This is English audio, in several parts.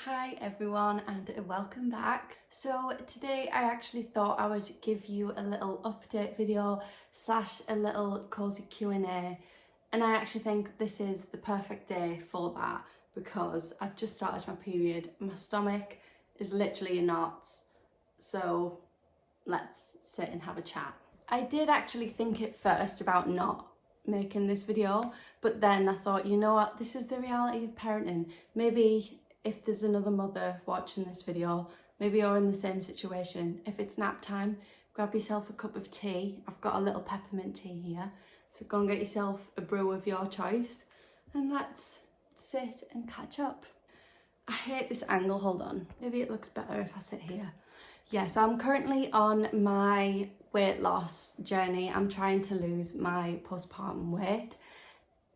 Hi everyone and welcome back. So today I actually thought I would give you a little update video slash a little cozy Q&A, and I actually think this is the perfect day for that because I've just started my period. My stomach is literally in knots, so let's sit and have a chat. I did actually think at first about not making this video, but then I thought, you know what, this is the reality of parenting. Maybe if there's another mother watching this video, maybe you're in the same situation. If it's nap time, grab yourself a cup of tea. I've got a little peppermint tea here. So go and get yourself a brew of your choice and let's sit and catch up. I hate this angle, hold on. Maybe it looks better if I sit here. Yeah, so I'm currently on my weight loss journey. I'm trying to lose my postpartum weight.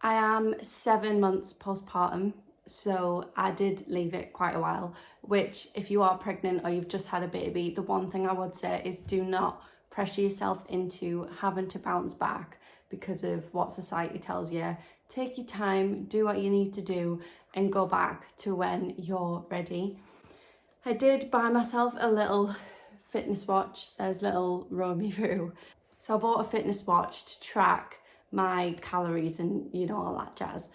I am 7 months postpartum, so I did leave it quite a while, which if you are pregnant or you've just had a baby, the one thing I would say is do not pressure yourself into having to bounce back because of what society tells you. Take your time, do what you need to do and go back to when you're ready. I did buy myself a little fitness watch. There's little Romee. So I bought a fitness watch to track my calories and all that jazz.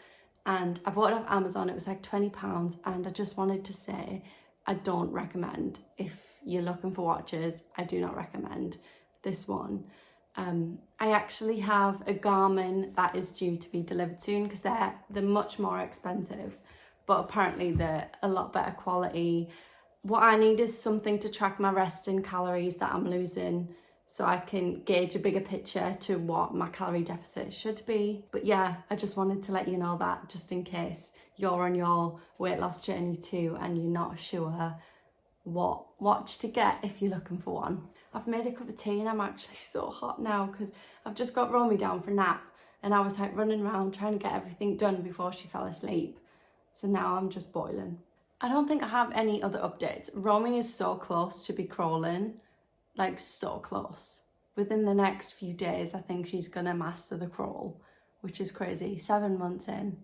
And I bought it off Amazon. It was like £20, and I just wanted to say I don't recommend. If you're looking for watches, I do not recommend this one. I actually have a Garmin that is due to be delivered soon because they're much more expensive, but apparently they're a lot better quality. What I need is something to track my resting calories that I'm losing so I can gauge a bigger picture to what my calorie deficit should be. But yeah, I just wanted to let you know that just in case you're on your weight loss journey too and you're not sure what watch to get if you're looking for one. I've made a cup of tea and I'm actually so hot now because I've just got Romee down for a nap and I was like running around trying to get everything done before she fell asleep. So now I'm just boiling. I don't think I have any other updates. Romee is so close to be crawling, like so close. Within the next few days, I think she's gonna master the crawl, which is crazy. 7 months in.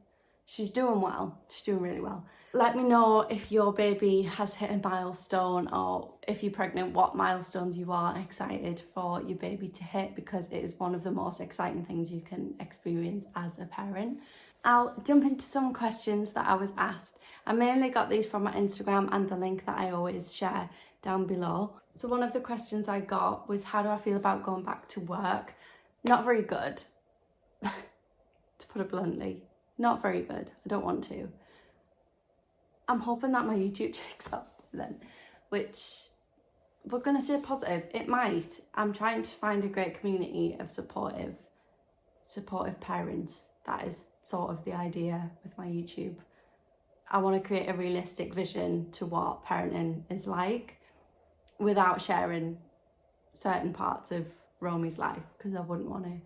She's doing well. She's doing really well. Let me know if your baby has hit a milestone or if you're pregnant, what milestones you are excited for your baby to hit, because it is one of the most exciting things you can experience as a parent. I'll jump into some questions that I was asked. I mainly got these from my Instagram and the link that I always share down below. So one of the questions I got was, how do I feel about going back to work? Not very good, to put it bluntly. Not very good. I don't want to. I'm hoping that my YouTube takes up then, which we're going to stay positive. It might. I'm trying to find a great community of supportive parents. That is sort of the idea with my YouTube. I want to create a realistic vision to what parenting is like without sharing certain parts of Romee's life, because I wouldn't want to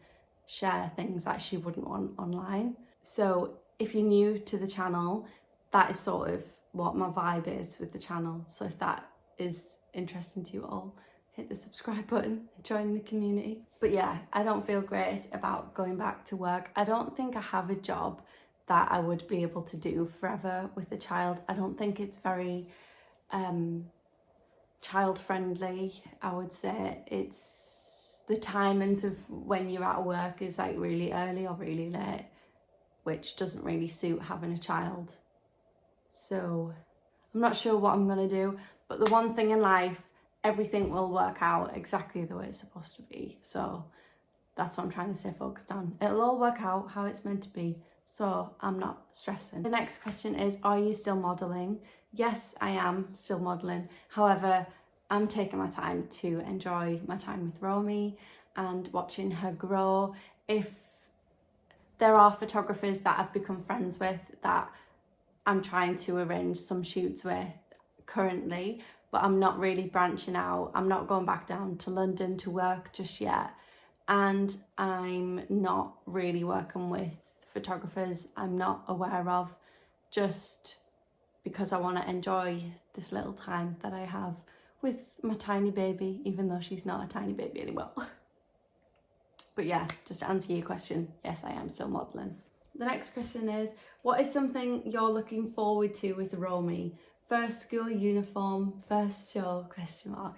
share things that she wouldn't want online. So if you're new to the channel, that is sort of what my vibe is with the channel. So if that is interesting to you all, hit the subscribe button, join the community. But yeah, I don't feel great about going back to work. I don't think I have a job that I would be able to do forever with a child. I don't think it's very child friendly. I would say it's the timings of when you're at work is like really early or really late, which doesn't really suit having a child. So I'm not sure what I'm gonna do, but the one thing in life, everything will work out exactly the way it's supposed to be. So that's what I'm trying to stay focused on. It'll all work out how it's meant to be. So I'm not stressing. The next question is, are you still modelling? Yes, I am still modelling. However, I'm taking my time to enjoy my time with Romee and watching her grow. If there are photographers that I've become friends with that I'm trying to arrange some shoots with currently, but I'm not really branching out. I'm not going back down to London to work just yet. And I'm not really working with photographers I'm not aware of, just because I want to enjoy this little time that I have with my tiny baby, even though she's not a tiny baby anymore. But yeah, just to answer your question, yes, I am still modelling. The next question is, what is something you're looking forward to with Romee First school uniform, first show, question mark.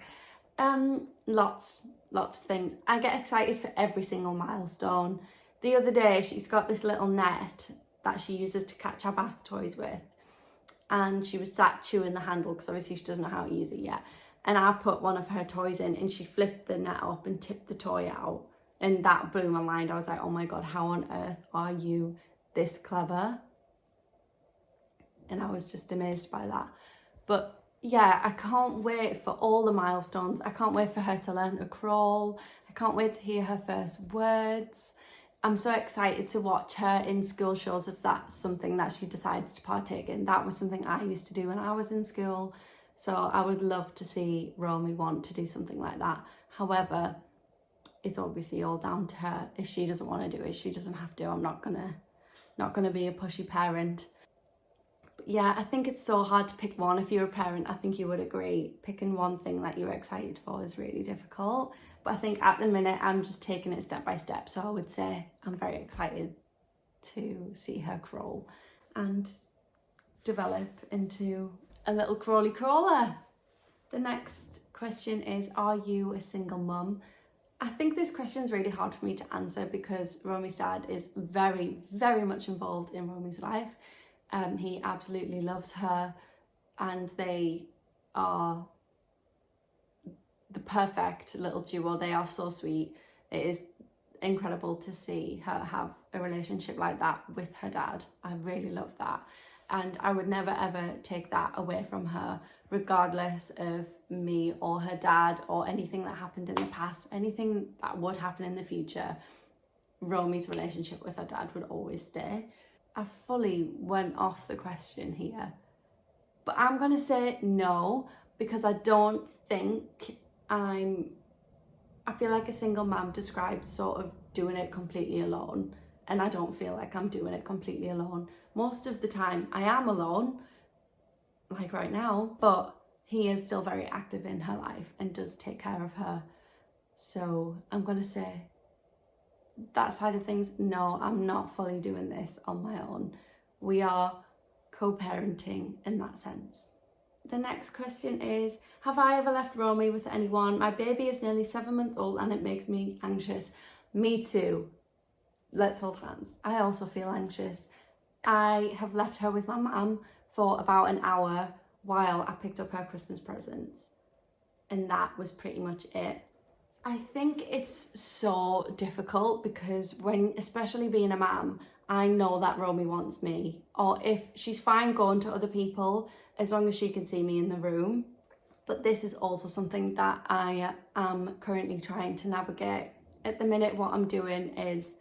Lots of things. I get excited for every single milestone. The other day, she's got this little net that she uses to catch her bath toys with. And she was sat chewing the handle because obviously she doesn't know how to use it yet. And I put one of her toys in and she flipped the net up and tipped the toy out. And that blew my mind. I was like, oh my God, how on earth are you this clever? And I was just amazed by that. But yeah, I can't wait for all the milestones. I can't wait for her to learn to crawl. I can't wait to hear her first words. I'm so excited to watch her in school shows if that's something that she decides to partake in. That was something I used to do when I was in school. So I would love to see Romee want to do something like that. However, it's obviously all down to her. If she doesn't want to do it, she doesn't have to. I'm not gonna be a pushy parent. But yeah, I think it's so hard to pick one. If you're a parent, I think you would agree. Picking one thing that you're excited for is really difficult. But I think at the minute, I'm just taking it step by step. So I would say I'm very excited to see her crawl and develop into a little crawly crawler. The next question is, are you a single mum? I think this question is really hard for me to answer because Romee's dad is very, very much involved in Romee's life. He absolutely loves her and they are the perfect little duo. They are so sweet. It is incredible to see her have a relationship like that with her dad. I really love that. And I would never ever take that away from her, regardless of me or her dad or anything that happened in the past, anything that would happen in the future. Romee's relationship with her dad would always stay. I fully went off the question here, but I'm going to say no, because I don't think I feel like a single mom describes sort of doing it completely alone, and I don't feel like I'm doing it completely alone. Most of the time I am alone, like right now, but he is still very active in her life and does take care of her. So I'm going to say that side of things, no, I'm not fully doing this on my own. We are co-parenting in that sense. The next question is, have I ever left Romee with anyone? My baby is nearly 7 months old and it makes me anxious. Me too. Let's hold hands. I also feel anxious. I have left her with my mum for about an hour while I picked up her Christmas presents. And that was pretty much it. I think it's so difficult because especially being a mum, I know that Romee wants me. Or if she's fine going to other people, as long as she can see me in the room. But this is also something that I am currently trying to navigate. At the minute, what I'm doing is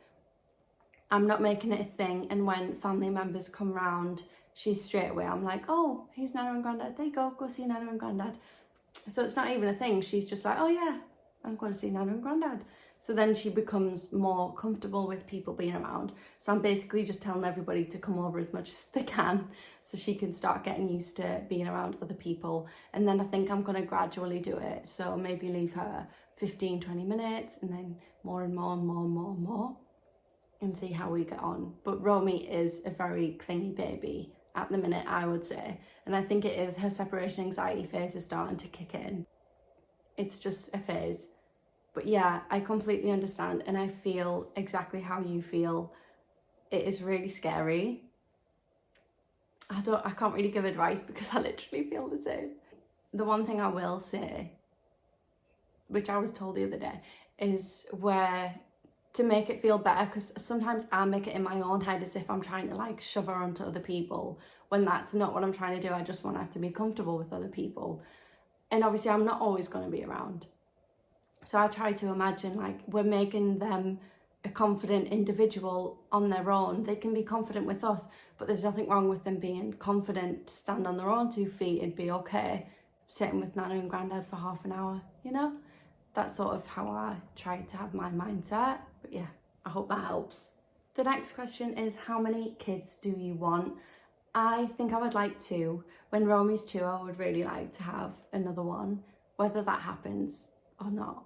I'm not making it a thing, and when family members come round, she's straight away, I'm like, oh, here's Nana and Grandad, there you go see Nana and Grandad. So it's not even a thing, she's just like, oh yeah, I'm going to see Nana and Grandad. So then she becomes more comfortable with people being around. So I'm basically just telling everybody to come over as much as they can so she can start getting used to being around other people. And then I think I'm going to gradually do it. So maybe leave her 15, 20 minutes and then more and more and more and more and more and see how we get on. But Romee is a very clingy baby at the minute, I would say. And I think it is her separation anxiety phase is starting to kick in. It's just a phase. But yeah, I completely understand and I feel exactly how you feel. It is really scary. I can't really give advice because I literally feel the same. The one thing I will say, which I was told the other day, is where to make it feel better, because sometimes I make it in my own head as if I'm trying to like shove her onto other people, when that's not what I'm trying to do. I just want her to be comfortable with other people. And obviously I'm not always going to be around. So I try to imagine like we're making them a confident individual on their own. They can be confident with us, but there's nothing wrong with them being confident to stand on their own 2 feet and be okay sitting with Nana and Grandad for half an hour, you know? That's sort of how I try to have my mindset. But yeah, I hope that helps. The next question is, how many kids do you want? I think I would like 2. When Romee's 2, I would really like to have another one. Whether that happens or not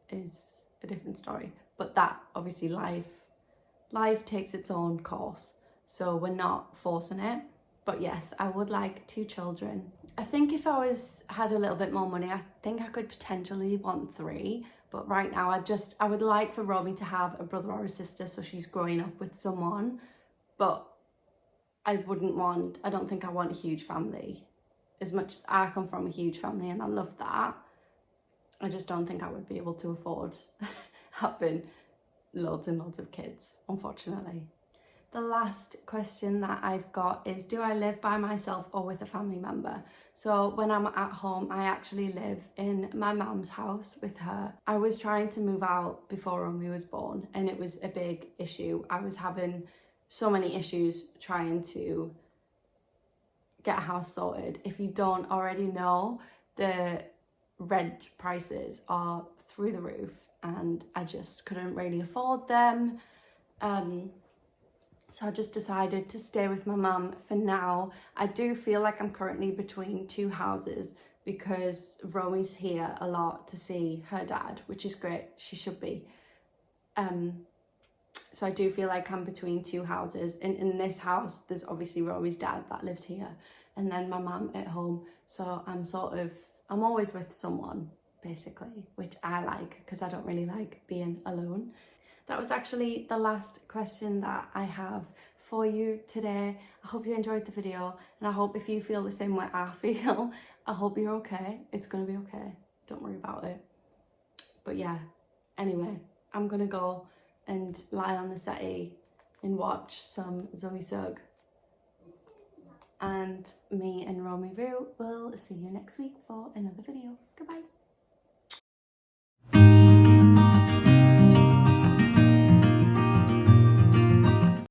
is a different story. But that, obviously, life takes its own course. So we're not forcing it. But yes, I would like 2 children. I think if I had a little bit more money, I think I could potentially want 3. But right now, I would like for Romee to have a brother or a sister, so she's growing up with someone. But I don't think I want a huge family. As much as I come from a huge family and I love that, I just don't think I would be able to afford having loads and loads of kids, unfortunately. The last question that I've got is, do I live by myself or with a family member? So when I'm at home, I actually live in my mum's house with her. I was trying to move out before Romee was born, and it was a big issue. I was having so many issues trying to get a house sorted. If you don't already know, the rent prices are through the roof, and I just couldn't really afford them. So I just decided to stay with my mum for now. I do feel like I'm currently between 2 houses because Romee's here a lot to see her dad, which is great. She should be. So I do feel like I'm between 2 houses. In this house, there's obviously Romee's dad that lives here, and then my mum at home. So I'm always with someone, basically, which I like because I don't really like being alone. That was actually the last question that I have for you today. I hope you enjoyed the video, and I hope if you feel the same way I feel, I hope you're okay. It's gonna be okay. Don't worry about it. But yeah, anyway, I'm gonna go and lie on the settee and watch some Zoe Sugg. And me and Romee Roo will see you next week for another video. Goodbye.